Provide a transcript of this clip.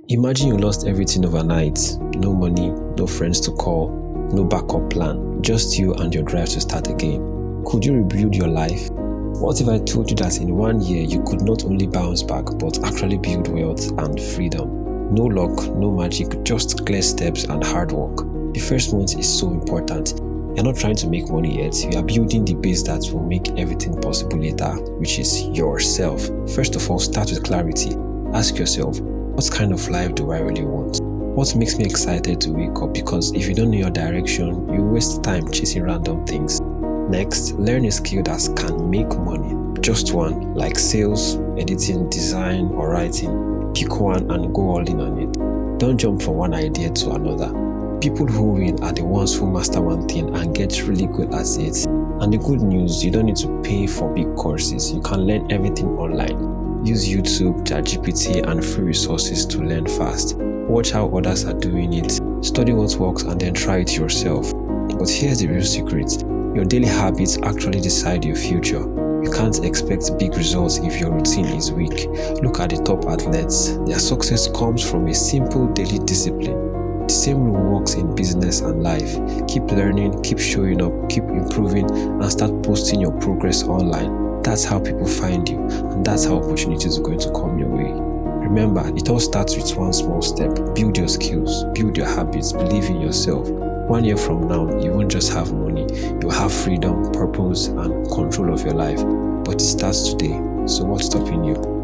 Imagine you lost everything overnight. No money, no friends to call, no backup plan, just you and your drive to start again. Could you rebuild your life? What if I told you that in 1 year you could not only bounce back but actually build wealth and freedom? No luck, no magic, just clear steps and hard work. The first month is so important. You're not trying to make money yet, you are building the base that will make everything possible later, which is yourself. First of all, start with clarity. Ask yourself, what kind of life do I really want? What makes me excited to wake up? Because if you don't know your direction, you waste time chasing random things. Next, learn a skill that can make money. Just one, like sales, editing, design, or writing. Pick one and go all in on it. Don't jump from one idea to another. People who win are the ones who master one thing and get really good at it. And the good news, you don't need to pay for big courses. You can learn everything online. Use YouTube, ChatGPT, and free resources to learn fast. Watch how others are doing it. Study what works and then try it yourself. But here's the real secret. Your daily habits actually decide your future. You can't expect big results if your routine is weak. Look at the top athletes. Their success comes from a simple daily discipline. The same rule works in business and life. Keep learning, keep showing up, keep improving, and start posting your progress online. That's how people find you, and that's how opportunities are going to come your way. Remember, it all starts with one small step. Build your skills, build your habits, believe in yourself. 1 year from now, you won't just have money, you'll have freedom, purpose, and control of your life. But it starts today, so what's stopping you?